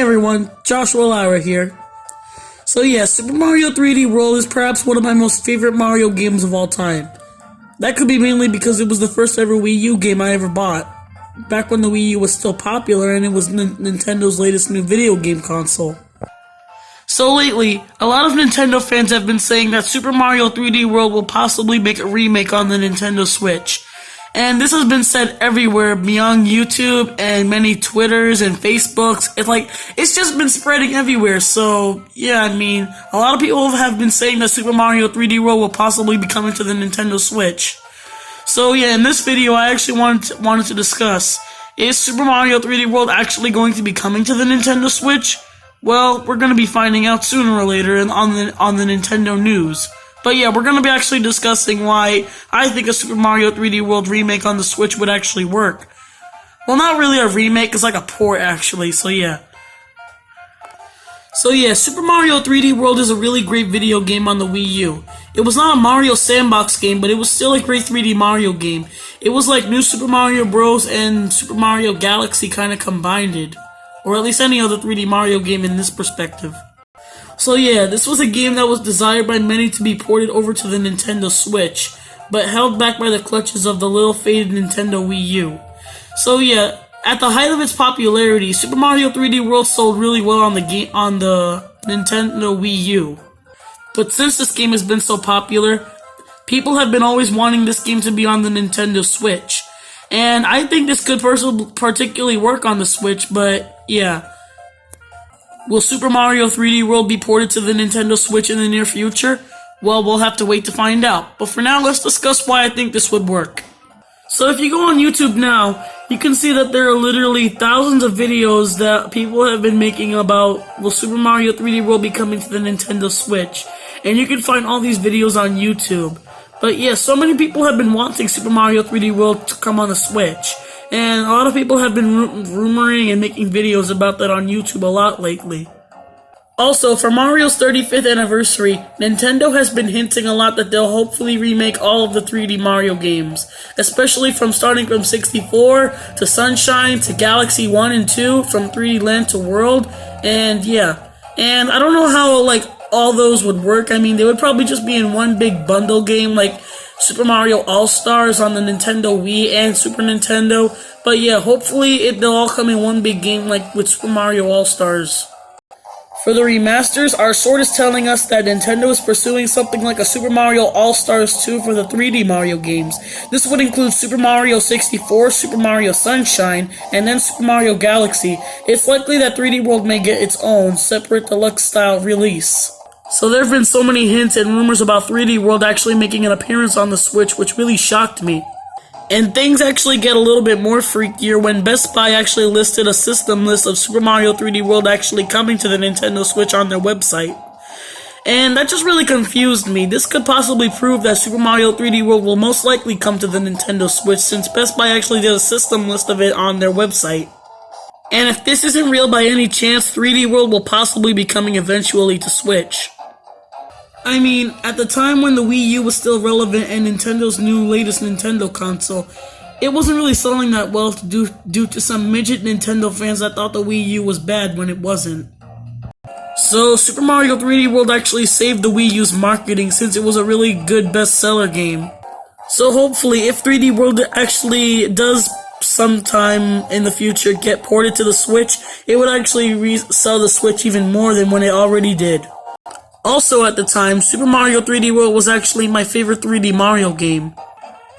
everyone, Joshua Lyra here. So yeah, Super Mario 3D World is perhaps one of my most favorite Mario games of all time. That could be mainly because it was the first ever Wii U game I ever bought, back when the Wii U was still popular and it was Nintendo's latest new video game console. So lately, a lot of Nintendo fans have been saying that Super Mario 3D World will possibly make a remake on the Nintendo Switch. And this has been said everywhere beyond YouTube and many Twitters and Facebooks. It's just been spreading everywhere. So, yeah, I mean, a lot of people have been saying that Super Mario 3D World will possibly be coming to the Nintendo Switch. So, yeah, in this video, I actually wanted to discuss, is Super Mario 3D World actually going to be coming to the Nintendo Switch? Well, we're going to be finding out sooner or later on the Nintendo news. But yeah, we're going to be actually discussing why I think a Super Mario 3D World remake on the Switch would actually work. Well, not really a remake, it's like a port actually, so yeah. Super Mario 3D World is a really great video game on the Wii U. It was not a Mario sandbox game, but it was still a great 3D Mario game. It was like New Super Mario Bros. And Super Mario Galaxy kind of combined. Or at least any other 3D Mario game in this perspective. So yeah, this was a game that was desired by many to be ported over to the Nintendo Switch, but held back by the clutches of the little faded Nintendo Wii U. So yeah, at the height of its popularity, Super Mario 3D World sold really well on the Nintendo Wii U. But since this game has been so popular, people have been always wanting this game to be on the Nintendo Switch. And I think this could particularly work on the Switch, but yeah. Will Super Mario 3D World be ported to the Nintendo Switch in the near future? Well, we'll have to wait to find out. But for now, let's discuss why I think this would work. So if you go on YouTube now, you can see that there are literally thousands of videos that people have been making about will Super Mario 3D World be coming to the Nintendo Switch. And you can find all these videos on YouTube. But yeah, so many people have been wanting Super Mario 3D World to come on the Switch. And a lot of people have been rumoring and making videos about that on YouTube a lot lately. Also, for Mario's 35th anniversary, Nintendo has been hinting a lot that they'll hopefully remake all of the 3D Mario games, especially starting from 64 to Sunshine to Galaxy 1 and 2, from 3D Land to World, and yeah. And I don't know how all those would work. I mean, they would probably just be in one big bundle game like Super Mario All-Stars on the Nintendo Wii and Super Nintendo. But yeah, hopefully they'll all come in one big game like with Super Mario All-Stars. For the remasters, our source is telling us that Nintendo is pursuing something like a Super Mario All-Stars 2 for the 3D Mario games. This would include Super Mario 64, Super Mario Sunshine, and then Super Mario Galaxy. It's likely that 3D World may get its own, separate deluxe-style release. So there have been so many hints and rumors about 3D World actually making an appearance on the Switch, which really shocked me. And things actually get a little bit more freakier when Best Buy actually listed a system list of Super Mario 3D World actually coming to the Nintendo Switch on their website. And that just really confused me. This could possibly prove that Super Mario 3D World will most likely come to the Nintendo Switch, since Best Buy actually did a system list of it on their website. And if this isn't real by any chance, 3D World will possibly be coming eventually to Switch. I mean, at the time when the Wii U was still relevant and Nintendo's latest Nintendo console, it wasn't really selling that well due to some midget Nintendo fans that thought the Wii U was bad when it wasn't. So, Super Mario 3D World actually saved the Wii U's marketing since it was a really good bestseller game. So hopefully, if 3D World actually does sometime in the future get ported to the Switch, it would actually sell the Switch even more than when it already did. Also at the time, Super Mario 3D World was actually my favorite 3D Mario game.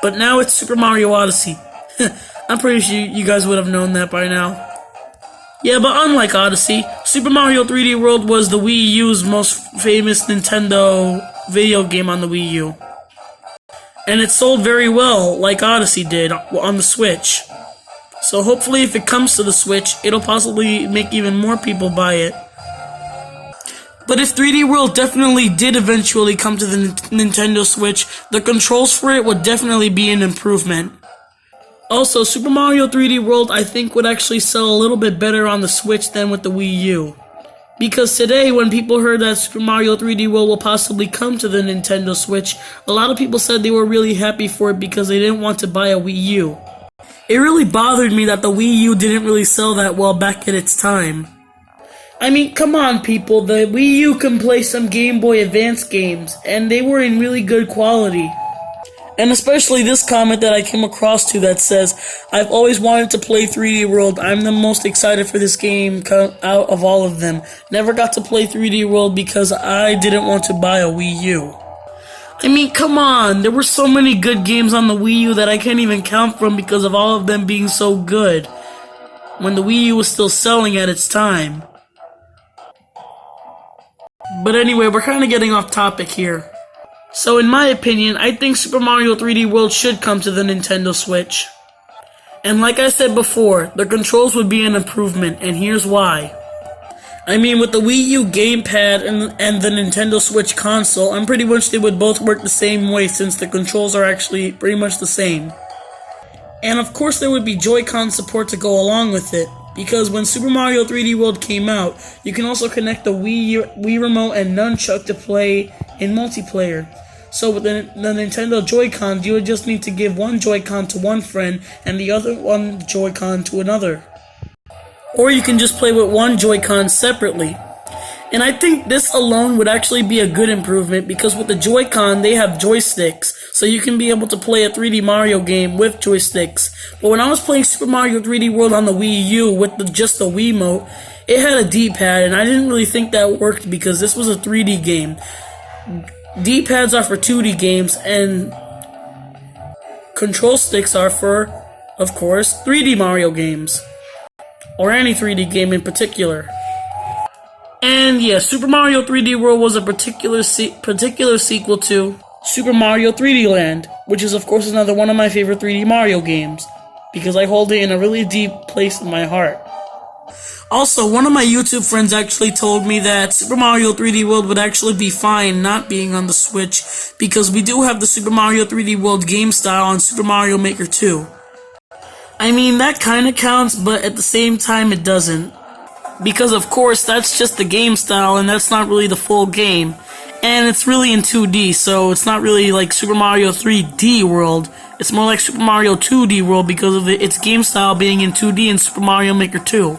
But now it's Super Mario Odyssey. I'm pretty sure you guys would have known that by now. Yeah, but unlike Odyssey, Super Mario 3D World was the Wii U's most famous Nintendo video game on the Wii U. And it sold very well, like Odyssey did, on the Switch. So hopefully if it comes to the Switch, it'll possibly make even more people buy it. But if 3D World definitely did eventually come to the Nintendo Switch, the controls for it would definitely be an improvement. Also, Super Mario 3D World I think would actually sell a little bit better on the Switch than with the Wii U. Because today, when people heard that Super Mario 3D World will possibly come to the Nintendo Switch, a lot of people said they were really happy for it because they didn't want to buy a Wii U. It really bothered me that the Wii U didn't really sell that well back at its time. I mean, come on, people. The Wii U can play some Game Boy Advance games, and they were in really good quality. And especially this comment that I came across to that says, I've always wanted to play 3D World. I'm the most excited for this game out of all of them. Never got to play 3D World because I didn't want to buy a Wii U. I mean, come on. There were so many good games on the Wii U that I can't even count from because of all of them being so good when the Wii U was still selling at its time. But anyway, we're kind of getting off topic here. So in my opinion, I think Super Mario 3D World should come to the Nintendo Switch. And like I said before, the controls would be an improvement, and here's why. I mean, with the Wii U gamepad and the Nintendo Switch console, I'm pretty much they would both work the same way since the controls are actually pretty much the same. And of course there would be Joy-Con support to go along with it, because when Super Mario 3D World came out, you can also connect the Wii Remote and Nunchuck to play in multiplayer. So with the Nintendo Joy-Cons, you would just need to give one Joy-Con to one friend and the other one Joy-Con to another. Or you can just play with one Joy-Con separately. And I think this alone would actually be a good improvement because with the Joy-Con, they have joysticks, so you can be able to play a 3D Mario game with joysticks. But when I was playing Super Mario 3D World on the Wii U with just the Wiimote, it had a D-pad, and I didn't really think that worked because this was a 3D game. D-pads are for 2D games, and control sticks are for, of course, 3D Mario games. Or any 3D game in particular. And yeah, Super Mario 3D World was a particular sequel to Super Mario 3D Land, which is of course another one of my favorite 3D Mario games, because I hold it in a really deep place in my heart. Also, one of my YouTube friends actually told me that Super Mario 3D World would actually be fine not being on the Switch, because we do have the Super Mario 3D World game style on Super Mario Maker 2. I mean, that kinda counts, but at the same time it doesn't. Because of course, that's just the game style, and that's not really the full game. And it's really in 2D, so it's not really like Super Mario 3D World. It's more like Super Mario 2D World because of its game style being in 2D in Super Mario Maker 2.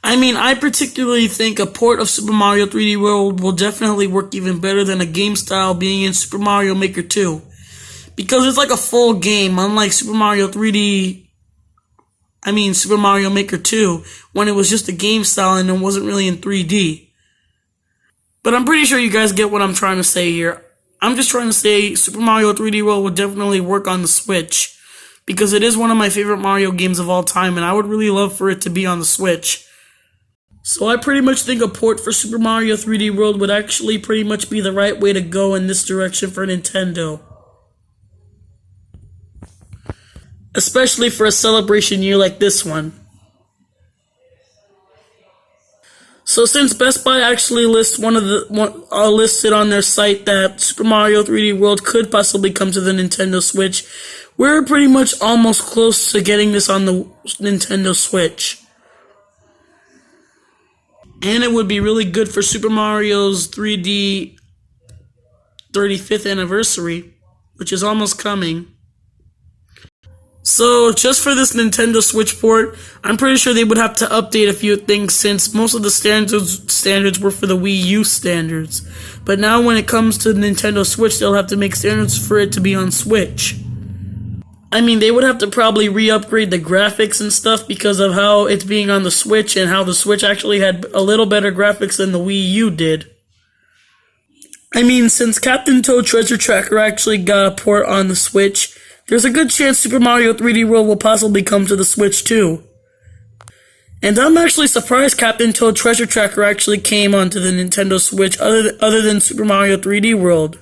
I mean, I particularly think a port of Super Mario 3D World will definitely work even better than a game style being in Super Mario Maker 2. Because it's like a full game, unlike Super Mario Maker 2, when it was just a game style and it wasn't really in 3D. But I'm pretty sure you guys get what I'm trying to say here. I'm just trying to say Super Mario 3D World would definitely work on the Switch, because it is one of my favorite Mario games of all time, and I would really love for it to be on the Switch. So I pretty much think a port for Super Mario 3D World would actually pretty much be the right way to go in this direction for Nintendo. Especially for a celebration year like this one. So since Best Buy actually listed listed on their site that Super Mario 3D World could possibly come to the Nintendo Switch, we're pretty much almost close to getting this on the Nintendo Switch. And it would be really good for Super Mario's 3D 35th anniversary, which is almost coming. So, just for this Nintendo Switch port, I'm pretty sure they would have to update a few things since most of the standards were for the Wii U standards. But now when it comes to Nintendo Switch, they'll have to make standards for it to be on Switch. I mean, they would have to probably re-upgrade the graphics and stuff because of how it's being on the Switch and how the Switch actually had a little better graphics than the Wii U did. I mean, since Captain Toad Treasure Tracker actually got a port on the Switch, there's a good chance Super Mario 3D World will possibly come to the Switch too. And I'm actually surprised Captain Toad Treasure Tracker actually came onto the Nintendo Switch other than Super Mario 3D World.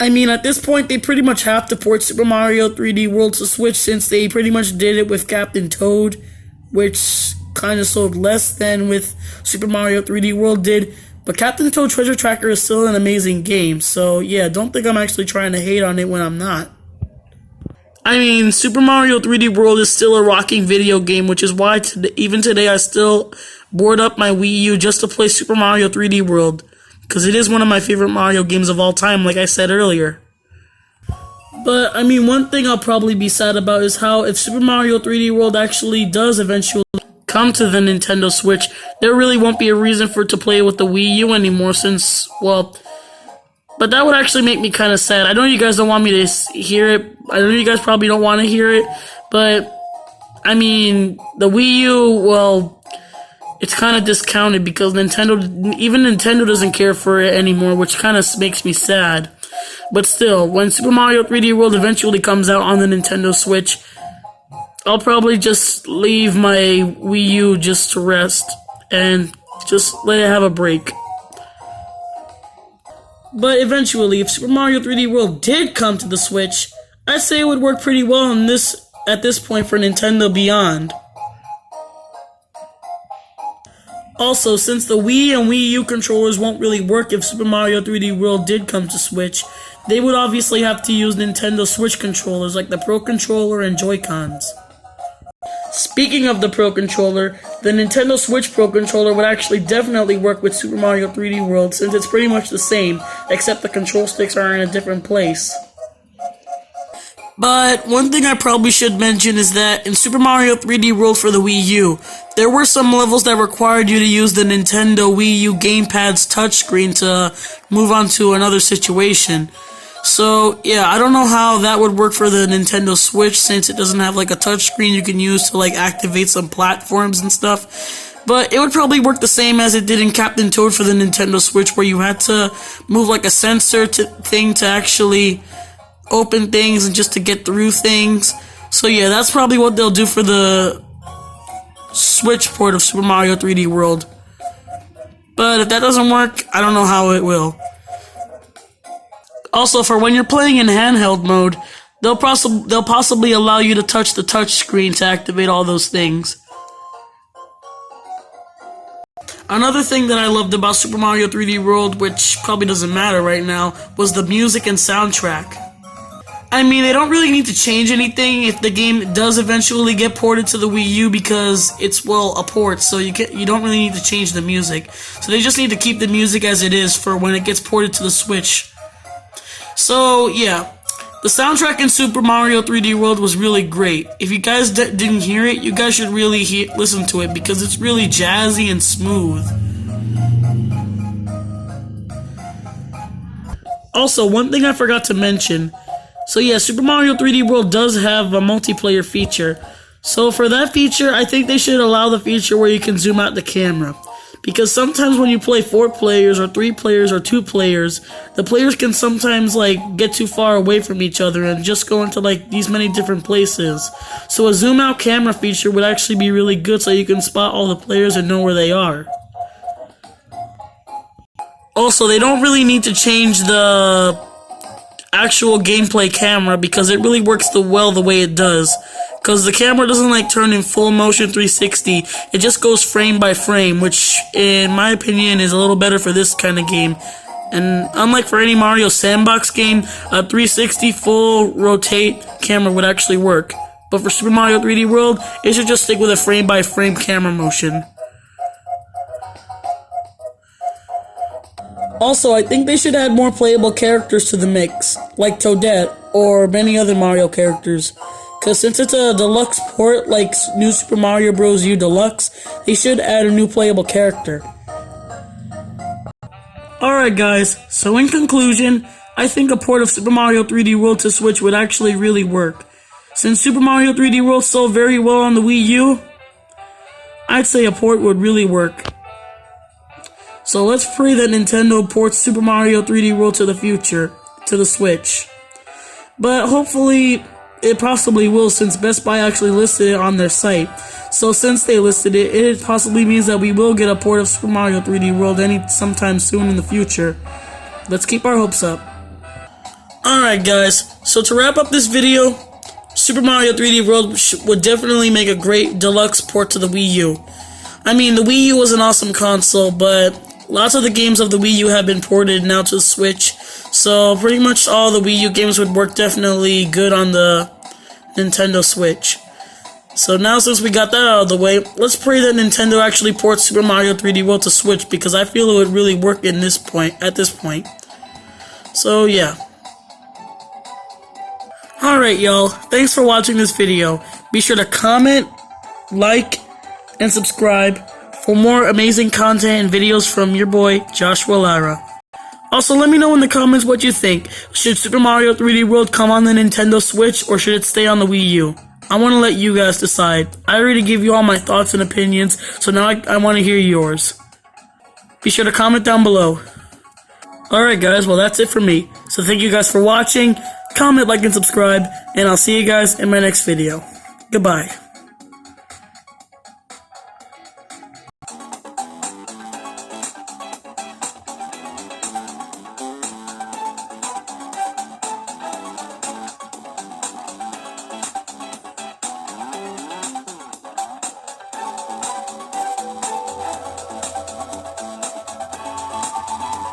I mean, at this point, they pretty much have to port Super Mario 3D World to Switch since they pretty much did it with Captain Toad, which kind of sold less than with Super Mario 3D World did. But Captain Toad Treasure Tracker is still an amazing game, so yeah, don't think I'm actually trying to hate on it when I'm not. I mean, Super Mario 3D World is still a rocking video game, which is why even today I still board up my Wii U just to play Super Mario 3D World. Because it is one of my favorite Mario games of all time, like I said earlier. But, I mean, one thing I'll probably be sad about is how if Super Mario 3D World actually does eventually come to the Nintendo Switch, there really won't be a reason for it to play with the Wii U anymore since, well, but that would actually make me kind of sad. I know you guys don't want me to hear it. I know you guys probably don't want to hear it, but, I mean, the Wii U, well, it's kind of discounted because even Nintendo doesn't care for it anymore, which kind of makes me sad. But still, when Super Mario 3D World eventually comes out on the Nintendo Switch, I'll probably just leave my Wii U just to rest and just let it have a break. But eventually, if Super Mario 3D World did come to the Switch, I'd say it would work pretty well at this point for Nintendo Beyond. Also, since the Wii and Wii U controllers won't really work if Super Mario 3D World did come to Switch, they would obviously have to use Nintendo Switch controllers like the Pro Controller and Joy-Cons. Speaking of the Pro Controller, the Nintendo Switch Pro Controller would actually definitely work with Super Mario 3D World since it's pretty much the same, except the control sticks are in a different place. But one thing I probably should mention is that in Super Mario 3D World for the Wii U, there were some levels that required you to use the Nintendo Wii U gamepad's touchscreen to move on to another situation. So, yeah, I don't know how that would work for the Nintendo Switch since it doesn't have like a touchscreen you can use to like activate some platforms and stuff. But it would probably work the same as it did in Captain Toad for the Nintendo Switch, where you had to move like a sensor thing to actually open things and just to get through things. So yeah, that's probably what they'll do for the Switch port of Super Mario 3D World. But if that doesn't work, I don't know how it will. Also, for when you're playing in handheld mode, they'll possibly allow you to touch the touch screen to activate all those things. Another thing that I loved about Super Mario 3D World, which probably doesn't matter right now, was the music and soundtrack. I mean, they don't really need to change anything if the game does eventually get ported to the Wii U because it's, well, a port, so you don't really need to change the music. So they just need to keep the music as it is for when it gets ported to the Switch. So, yeah, the soundtrack in Super Mario 3D World was really great. If you guys didn't hear it, you guys should really listen to it because it's really jazzy and smooth. Also, one thing I forgot to mention. So yeah, Super Mario 3D World does have a multiplayer feature. So for that feature, I think they should allow the feature where you can zoom out the camera. Because sometimes when you play 4 players, or 3 players, or 2 players, the players can sometimes, like, get too far away from each other and just go into, like, these many different places. So a zoom out camera feature would actually be really good so you can spot all the players and know where they are. Also, they don't really need to change the actual gameplay camera because it really works well the way it does. Because the camera doesn't like turn in full motion 360, it just goes frame by frame, which in my opinion is a little better for this kind of game. And unlike for any Mario Sandbox game, a 360 full rotate camera would actually work. But for Super Mario 3D World, it should just stick with a frame by frame camera motion. Also, I think they should add more playable characters to the mix, like Toadette or many other Mario characters. Because since it's a deluxe port like New Super Mario Bros. U Deluxe, they should add a new playable character. Alright guys, so in conclusion, I think a port of Super Mario 3D World to Switch would actually really work. Since Super Mario 3D World sold very well on the Wii U, I'd say a port would really work. So let's pray that Nintendo ports Super Mario 3D World to the future, to the Switch. But hopefully it possibly will since Best Buy actually listed it on their site. So since they listed it, it possibly means that we will get a port of Super Mario 3D World sometime soon in the future. Let's keep our hopes up. Alright guys, so to wrap up this video, Super Mario 3D World would definitely make a great deluxe port to the Wii U. I mean, the Wii U was an awesome console, but lots of the games of the Wii U have been ported now to the Switch, so pretty much all the Wii U games would work definitely good on the Nintendo Switch. So now since we got that out of the way, let's pray that Nintendo actually ports Super Mario 3D World to Switch because I feel it would really work at this point. So yeah. Alright y'all, thanks for watching this video. Be sure to comment, like, and subscribe for more amazing content and videos from your boy, Joshua Lara. Also, let me know in the comments what you think. Should Super Mario 3D World come on the Nintendo Switch, or should it stay on the Wii U? I want to let you guys decide. I already gave you all my thoughts and opinions, so now I want to hear yours. Be sure to comment down below. Alright guys, well that's it for me. So thank you guys for watching. Comment, like, and subscribe, and I'll see you guys in my next video. Goodbye.